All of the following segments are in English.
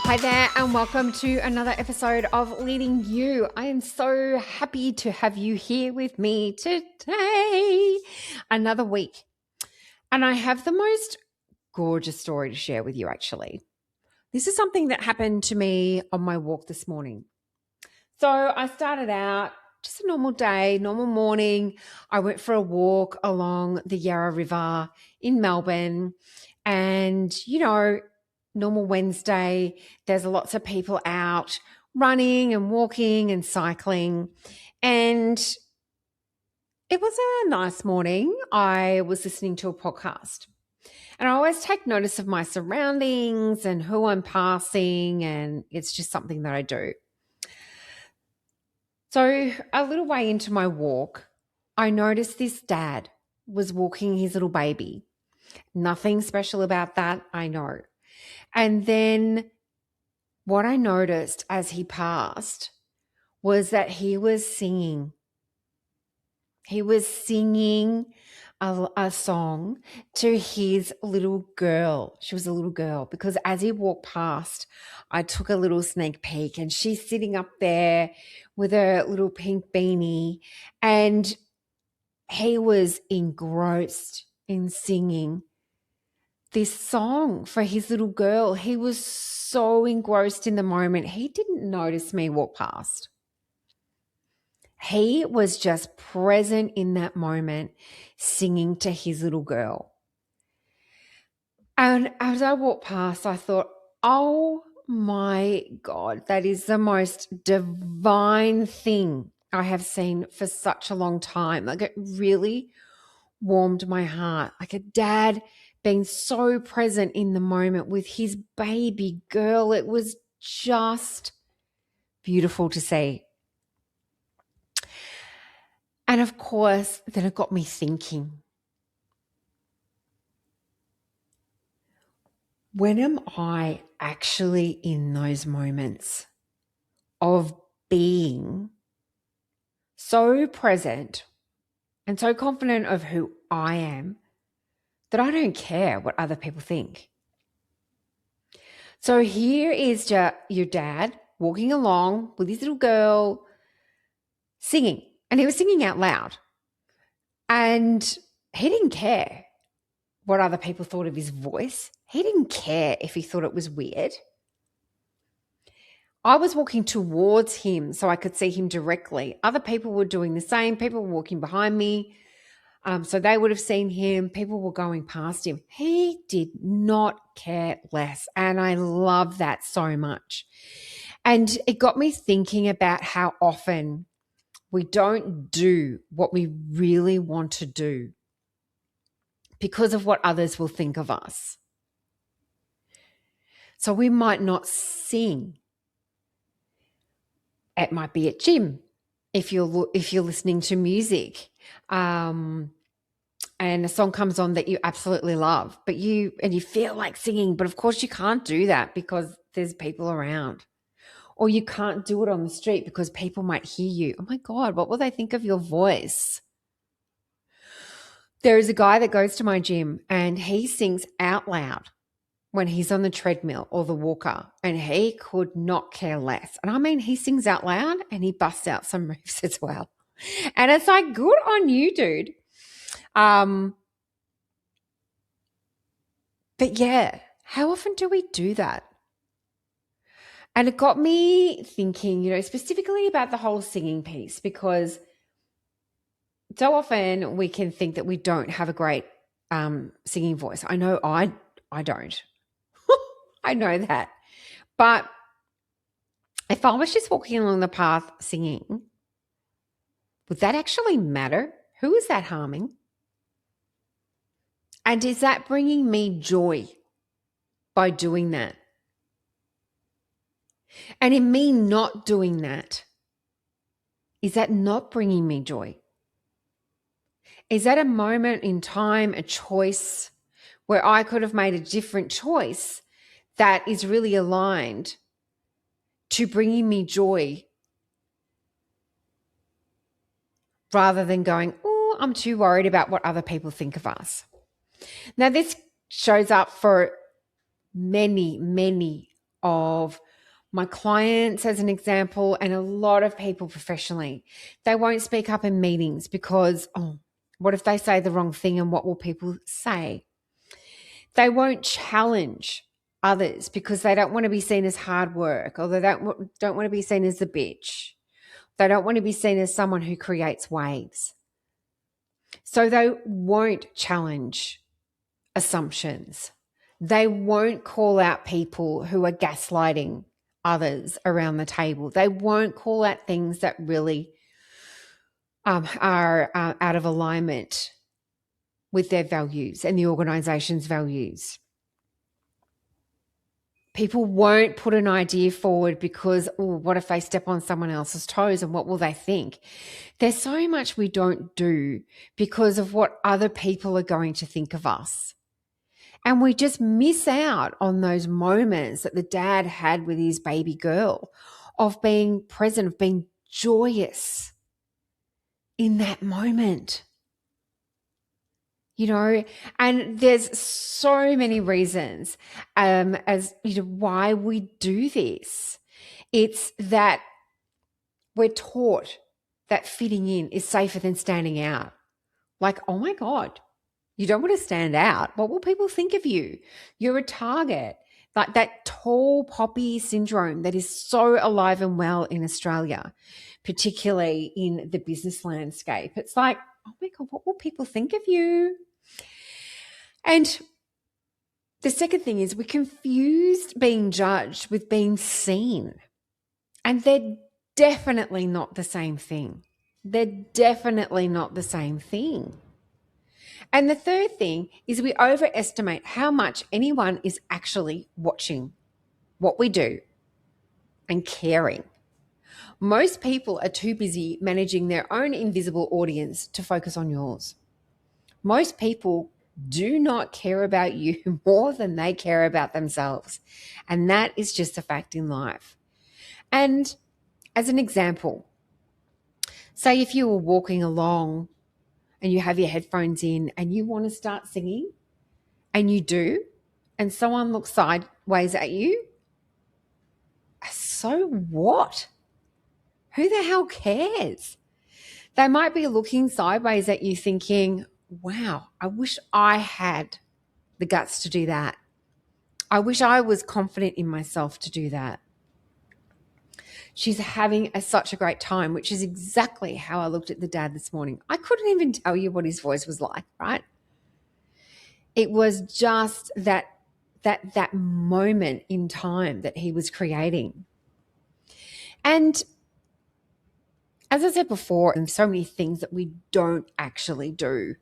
Hi there, and welcome to another episode of Leading You. I am so happy to have you here with me today. Another week. And I have the most gorgeous story to share with you, actually. This is something that happened to me on my walk this morning. So I started out just a normal day, normal morning. I went for a walk along the Yarra River in Melbourne. And, normal Wednesday, there's lots of people out running and walking and cycling. And it was a nice morning. I was listening to a podcast. And I always take notice of my surroundings and who I'm passing, and it's just something that I do. So a little way into my walk, I noticed this dad was walking his little baby. Nothing special about that, I know. And then what I noticed as he passed was that he was singing. He was singing a song to his little girl. She was a little girl because as he walked past, I took a little sneak peek and she's sitting up there with her little pink beanie, and he was engrossed in singing this song for his little girl. He was so engrossed in the moment. He didn't notice me walk past. He was just present in that moment, singing to his little girl. And as I walked past, I thought, oh my God, that is the most divine thing I have seen for such a long time. Like, it really warmed my heart. Like a dad being so present in the moment with his baby girl. It was just beautiful to see. And of course, then it got me thinking, when am I actually in those moments of being so present and so confident of who I am that I don't care what other people think? So here is your dad walking along with his little girl singing, and he was singing out loud. And he didn't care what other people thought of his voice. He didn't care if he thought it was weird. I was walking towards him so I could see him directly. Other people were doing the same. People were walking behind me, so they would have seen him. People were going past him. He did not care less, and I love that so much. And it got me thinking about how often we don't do what we really want to do because of what others will think of us. So we might not sing. It might be at gym if you're listening to music, and a song comes on that you absolutely love, but you feel like singing, but of course you can't do that because there's people around. Or you can't do it on the street because people might hear you. Oh my God, what will they think of your voice? There is a guy that goes to my gym and he sings out loud when he's on the treadmill or the walker, and he could not care less. And I mean, he sings out loud and he busts out some moves as well. And it's like, good on you, dude. But yeah, how often do we do that? And it got me thinking, specifically about the whole singing piece, because so often we can think that we don't have a great singing voice. I know I don't. I know that. But if I was just walking along the path singing, would that actually matter? Who is that harming? And is that bringing me joy by doing that? And in me not doing that, is that not bringing me joy? Is that a moment in time, a choice where I could have made a different choice that is really aligned to bringing me joy, rather than going, oh, I'm too worried about what other people think of us? Now, this shows up for many, many of my clients, as an example, and a lot of people professionally. They won't speak up in meetings because, what if they say the wrong thing and what will people say? They won't challenge others because they don't want to be seen as hard work, or they don't want to be seen as the bitch. They don't want to be seen as someone who creates waves. So they won't challenge assumptions. They won't call out people who are gaslighting others around the table. They won't call out things that really are out of alignment with their values and the organization's values. People won't put an idea forward because, what if they step on someone else's toes and what will they think? There's so much we don't do because of what other people are going to think of us. And we just miss out on those moments that the dad had with his baby girl, of being present, of being joyous in that moment. And there's so many reasons as why we do this. It's that we're taught that fitting in is safer than standing out. Like, oh my God, you don't want to stand out. What will people think of you? You're a target. Like that tall poppy syndrome that is so alive and well in Australia, particularly in the business landscape. It's like, oh my God, what will people think of you? And the second thing is we confused being judged with being seen. And they're definitely not the same thing. They're definitely not the same thing. And the third thing is we overestimate how much anyone is actually watching what we do and caring. Most people are too busy managing their own invisible audience to focus on yours. Most people do not care about you more than they care about themselves. And that is just a fact in life. And as an example, say if you were walking along and you have your headphones in and you want to start singing, and you do, and someone looks sideways at you, so what? Who the hell cares? They might be looking sideways at you thinking, wow, I wish I had the guts to do that. I wish I was confident in myself to do that. She's having such a great time, which is exactly how I looked at the dad this morning. I couldn't even tell you what his voice was like, right? It was just that moment in time that he was creating. And as I said before, and so many things that we don't actually do.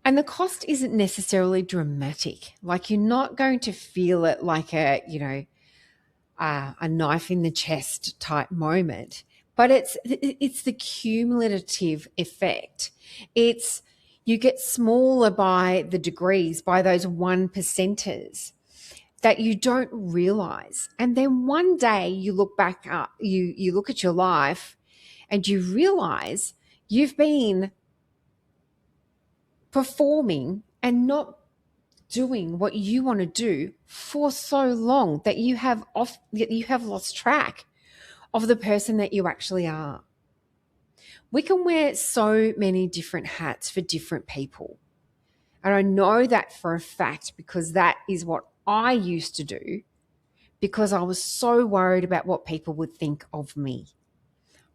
And the cost isn't necessarily dramatic. Like, you're not going to feel it like a knife in the chest type moment, but it's the cumulative effect. It's, you get smaller by the degrees, by those 1%ers that you don't realize. And then one day you look back up, you look at your life and you realize you've been performing and not doing what you want to do for so long that you have lost track of the person that you actually are. We can wear so many different hats for different people. And I know that for a fact because that is what I used to do, because I was so worried about what people would think of me.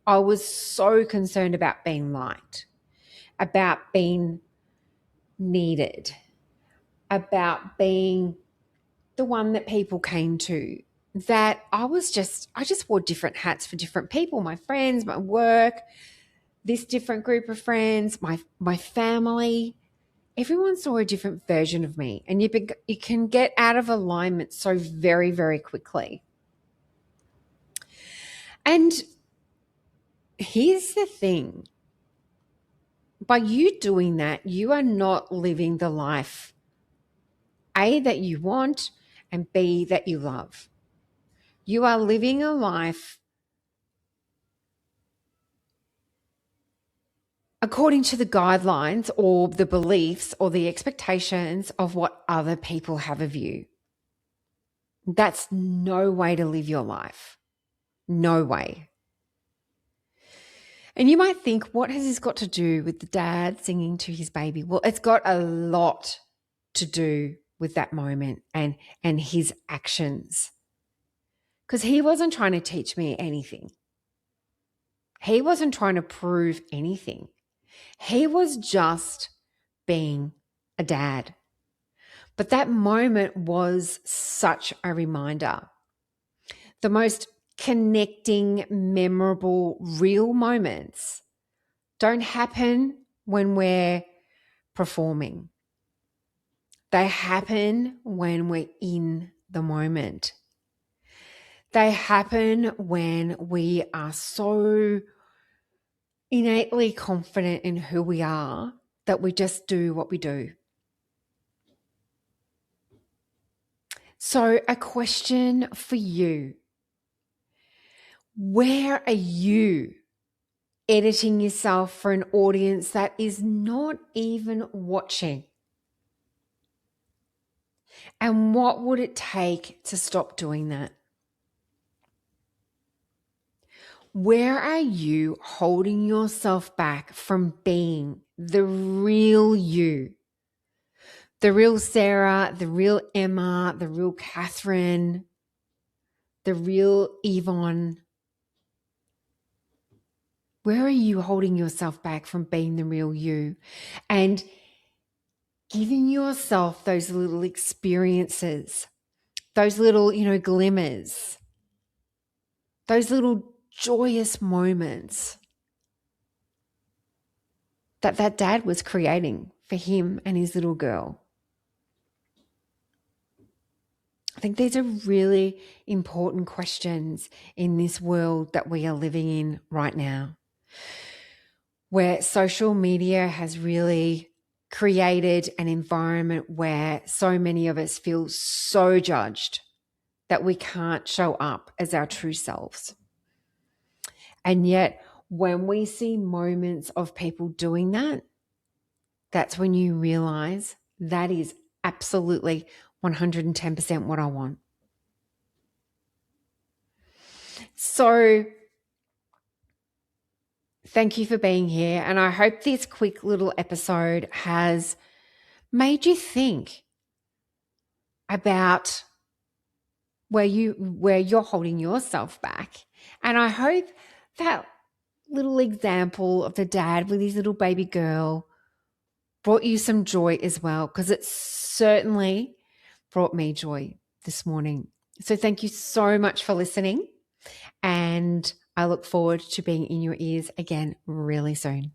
I was so concerned about being liked, about being needed, about being the one that people came to, that I just wore different hats for different people, my friends, my work, this different group of friends, my family. Everyone saw a different version of me, and you can get out of alignment so very, very quickly. And here's the thing. By you doing that, you are not living the life, A, that you want, and B, that you love. You are living a life according to the guidelines or the beliefs or the expectations of what other people have of you. That's no way to live your life. No way. And you might think, what has this got to do with the dad singing to his baby? Well, it's got a lot to do with that moment and his actions. Because he wasn't trying to teach me anything. He wasn't trying to prove anything. He was just being a dad. But that moment was such a reminder. The most connecting, memorable, real moments don't happen when we're performing. They happen when we're in the moment. They happen when we are so innately confident in who we are that we just do what we do. So, a question for you. Where are you editing yourself for an audience that is not even watching? And what would it take to stop doing that? Where are you holding yourself back from being the real you? The real Sarah, the real Emma, the real Catherine, the real Yvonne. Where are you holding yourself back from being the real you and giving yourself those little experiences, those little, glimmers, those little joyous moments that dad was creating for him and his little girl? I think these are really important questions in this world that we are living in right now, where social media has really created an environment where so many of us feel so judged that we can't show up as our true selves. And yet, when we see moments of people doing that, that's when you realize that is absolutely 110% what I want. So thank you for being here. And I hope this quick little episode has made you think about where you're holding yourself back. And I hope that little example of the dad with his little baby girl brought you some joy as well, because it certainly brought me joy this morning. So thank you so much for listening, and I look forward to being in your ears again really soon.